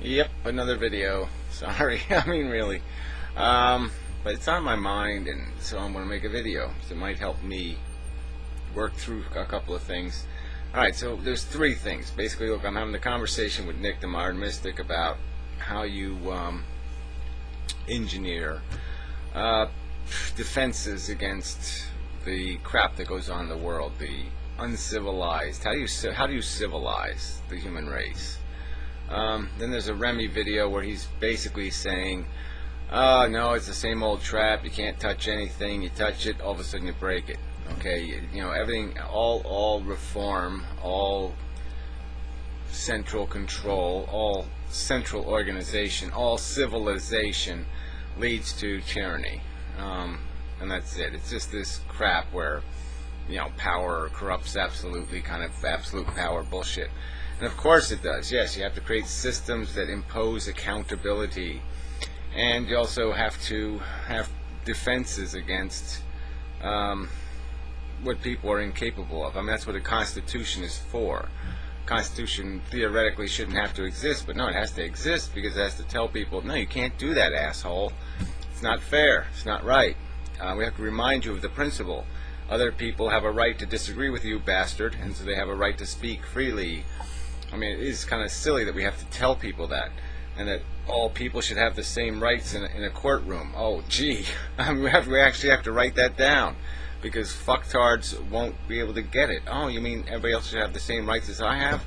Yep, another video. Sorry, I mean really. But it's on my mind, and so I'm going to make a video. So it might help me work through a couple of things. Alright, so there's three things. Basically, look, I'm having a conversation with Nick the Modern Mystic about how you engineer defenses against the crap that goes on in the world, the uncivilized. How do you civilize the human race? Then there's a Remy video where he's basically saying, oh no, it's the same old trap, you can't touch anything, you touch it, all of a sudden you break it. Okay, you know, everything, all reform, all central control, all central organization, all civilization leads to tyranny. And that's it. It's just this crap where, you know, power corrupts absolutely, kind of absolute power bullshit. And of course it does. Yes, you have to create systems that impose accountability, and you also have to have defenses against what people are incapable of. I mean, that's what a constitution is for. Constitution theoretically shouldn't have to exist, but no, it has to exist because it has to tell people, no, you can't do that, asshole. It's not fair. It's not right. We have to remind you of the principle. Other people have a right to disagree with you, bastard, and so they have a right to speak freely. I mean, it is kind of silly that we have to tell people that, and that all people should have the same rights in a courtroom. Oh, gee, I mean, we actually have to write that down, because fucktards won't be able to get it. Oh, you mean everybody else should have the same rights as I have?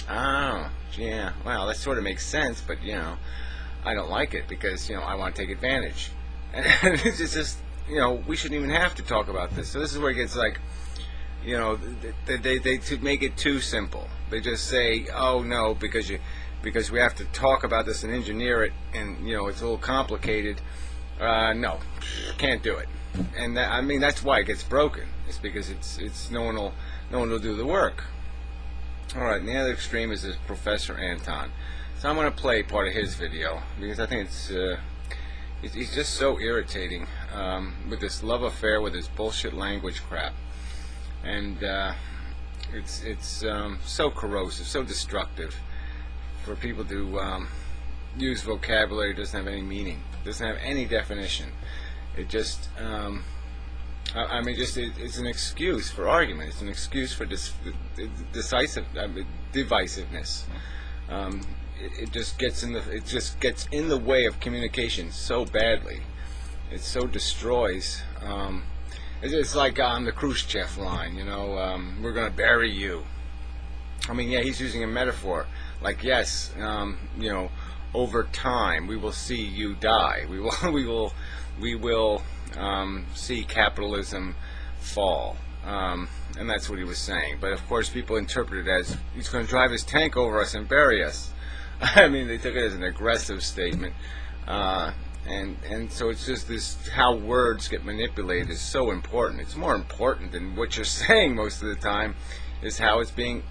Oh, yeah, well, that sort of makes sense, but, you know, I don't like it because, you know, I want to take advantage. And it's just, you know, we shouldn't even have to talk about this. So this is where it gets like, you know, they make it too simple. They just say, oh no, because we have to talk about this and engineer it, and you know it's a little complicated. No, can't do it. And that, I mean, that's why it gets broken. It's because it's no one will do the work. All right, and the other extreme is this Professor Anton. So I'm going to play part of his video because I think he's just so irritating with this love affair with his bullshit language crap. And it's so corrosive, so destructive for people to use vocabulary that doesn't have any meaning, doesn't have any definition. It just, I mean, it's an excuse for argument. It's an excuse for divisiveness. It just gets in the way of communication so badly. It so destroys. It's like on the Khrushchev line, you know, we're going to bury you. I mean, yeah, he's using a metaphor. Like, yes, you know, over time we will see you die. We will see capitalism fall. And that's what he was saying. But of course, people interpret it as he's going to drive his tank over us and bury us. I mean, they took it as an aggressive statement. And so it's just this, how words get manipulated is so important. It's more important than what you're saying most of the time, is how it's being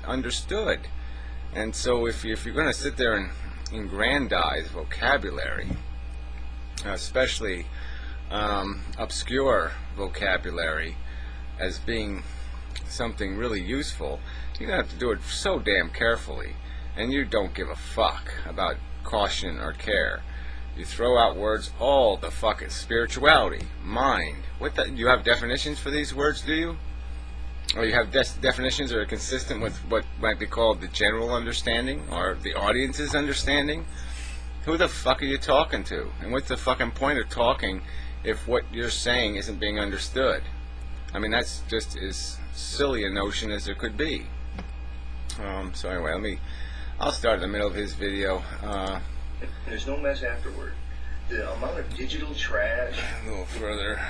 understood. And so if you're going to sit there and aggrandize vocabulary, especially obscure vocabulary, as being something really useful, you're going to have to do it so damn carefully. And you don't give a fuck about caution or care. You throw out words all the fucking spirituality, mind. What the, you have definitions for these words, do you? Or you have definitions that are consistent with what might be called the general understanding or the audience's understanding? Who the fuck are you talking to? And what's the fucking point of talking if what you're saying isn't being understood? I mean, that's just as silly a notion as there could be. So anyway, I'll start in the middle of his video. There's no mess afterward. The amount of digital trash. A little further,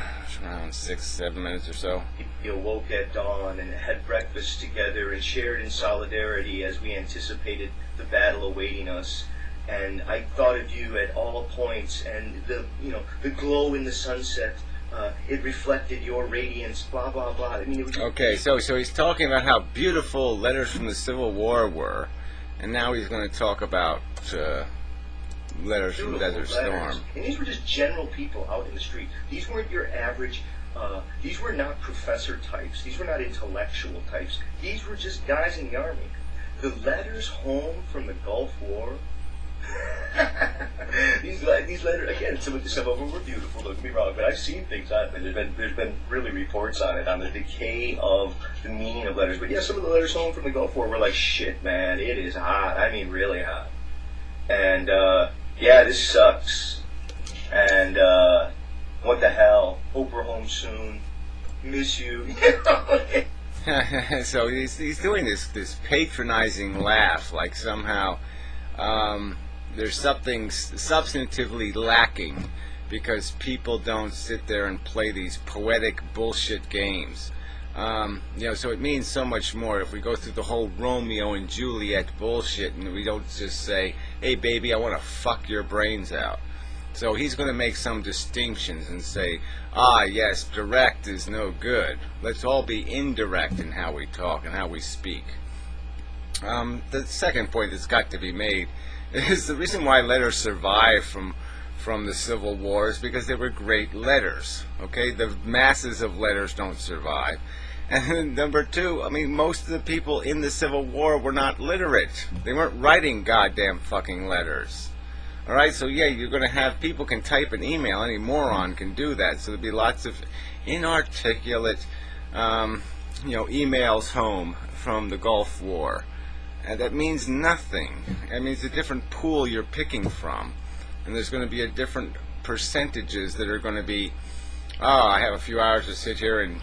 around 6-7 minutes or so. You awoke at dawn and had breakfast together and shared in solidarity as we anticipated the battle awaiting us. And I thought of you at all points, and the glow in the sunset. It reflected your radiance. Blah blah blah. I mean, it was okay. So he's talking about how beautiful letters from the Civil War were, and now he's going to talk about letters from Desert Storm. And these were just general people out in the street. These weren't your average, these were not professor types. These were not intellectual types. These were just guys in the army. The letters home from the Gulf War. these letters, again, some of them were beautiful, don't get me wrong, but I've seen things on it. There's been really reports on it, on the decay of the meaning of letters. But yeah, some of the letters home from the Gulf War were like, shit, man, it is hot. I mean, really hot. And, yeah, this sucks. And, what the hell? Hope we're home soon. Miss you. So he's doing this patronizing laugh, like somehow there's something substantively lacking because people don't sit there and play these poetic bullshit games. So it means so much more if we go through the whole Romeo and Juliet bullshit and we don't just say, hey baby, I want to fuck your brains out. So he's going to make some distinctions and say, ah yes, direct is no good. Let's all be indirect in how we talk and how we speak. The second point that's got to be made is the reason why letters survive from the Civil War is because they were great letters. Okay, the masses of letters don't survive. And number two, I mean, most of the people in the Civil War were not literate. They weren't writing goddamn fucking letters. Alright, so yeah, you're going to have people can type an email. Any moron can do that. So there'll be lots of inarticulate, emails home from the Gulf War. And that means nothing. I mean, it's a different pool you're picking from. And there's going to be a different percentages that are going to be, I have a few hours to sit here and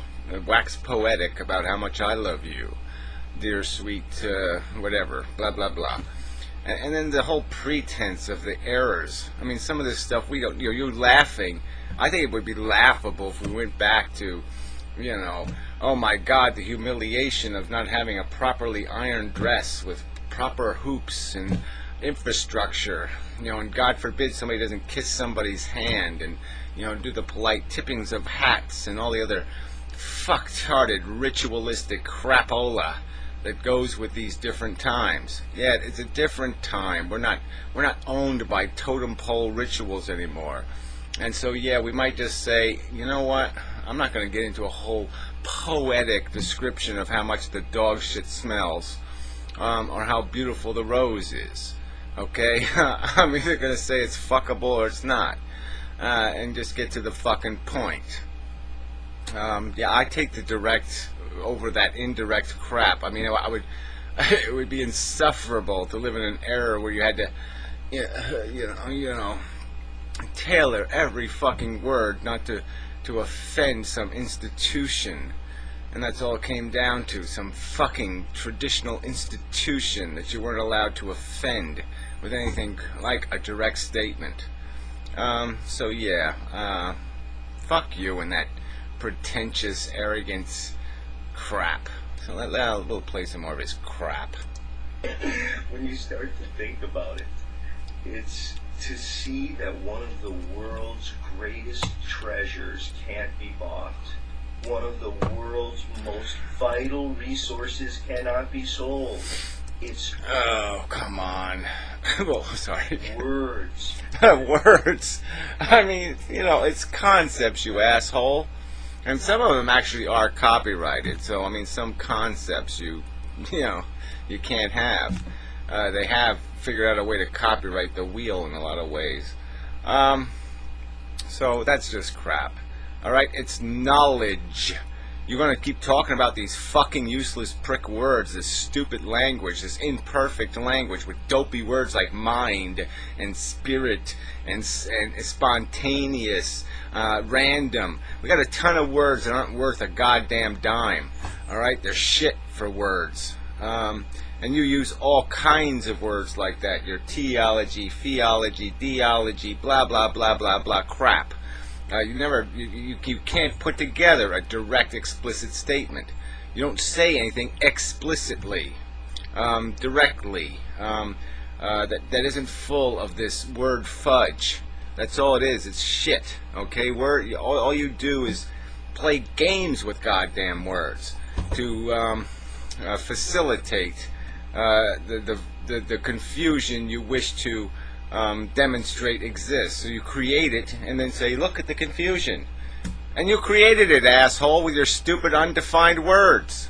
wax poetic about how much I love you, dear sweet, whatever, blah, blah, blah. And then the whole pretense of the errors. I mean, some of this stuff we don't. You're laughing. I think it would be laughable if we went back to, oh my God, the humiliation of not having a properly ironed dress with proper hoops and infrastructure. And God forbid somebody doesn't kiss somebody's hand and do the polite tippings of hats and all the other fucked-hearted ritualistic crapola that goes with these different times. Yeah, it's a different time. We're not owned by totem pole rituals anymore. And so yeah, we might just say, you know what? I'm not going to get into a whole poetic description of how much the dog shit smells, or how beautiful the rose is. Okay, I'm either going to say it's fuckable or it's not, and just get to the fucking point. Yeah, I take the direct over that indirect crap. I mean, it would be insufferable to live in an era where you had to, tailor every fucking word not to offend some institution. And that's all it came down to, some fucking traditional institution that you weren't allowed to offend with anything like a direct statement. So yeah, fuck you and that pretentious arrogance crap. So we'll play some more of his crap. When you start to think about it, it's to see that one of the world's greatest treasures can't be bought. One of the world's most vital resources cannot be sold. It's... Oh, come on. Well, sorry. Words. Words. I mean, it's concepts, you asshole. And some of them actually are copyrighted. So, I mean, some concepts you can't have. They have figured out a way to copyright the wheel in a lot of ways. So that's just crap. Alright, it's knowledge. You're going to keep talking about these fucking useless prick words, this stupid language, this imperfect language with dopey words like mind and spirit and spontaneous, random. We got a ton of words that aren't worth a goddamn dime. Alright, they're shit for words. And you use all kinds of words like that. Your theology, theology, theology, blah, blah, blah, blah, blah, crap. You can't put together a direct, explicit statement. You don't say anything explicitly, directly, that isn't full of this word fudge. That's all it is. It's shit. Okay, all you do is play games with goddamn words to facilitate the confusion you wish to demonstrate exists. So you create it and then say, look at the confusion. And you created it, asshole, with your stupid undefined words.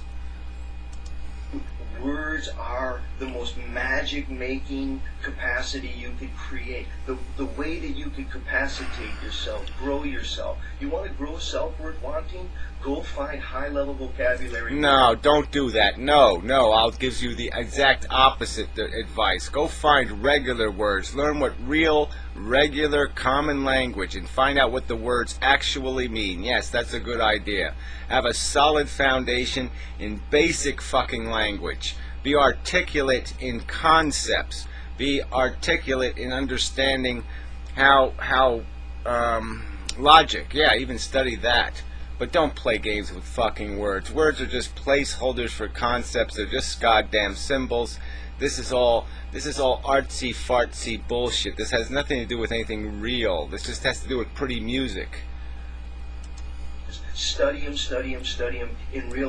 Words words are the most magic-making capacity you could create. The way that you could capacitate yourself, grow yourself. You want to grow self-worth wanting? Go find high-level vocabulary. No, don't do that. No, I'll give you the exact opposite advice. Go find regular words. Learn what real, regular, common language and find out what the words actually mean. Yes, that's a good idea. Have a solid foundation in basic fucking language. Be articulate in concepts. Be articulate in understanding how logic. Yeah, even study that. But don't play games with fucking words. Words are just placeholders for concepts. They're just goddamn symbols. This is all artsy fartsy bullshit. This has nothing to do with anything real. This just has to do with pretty music. Study them in real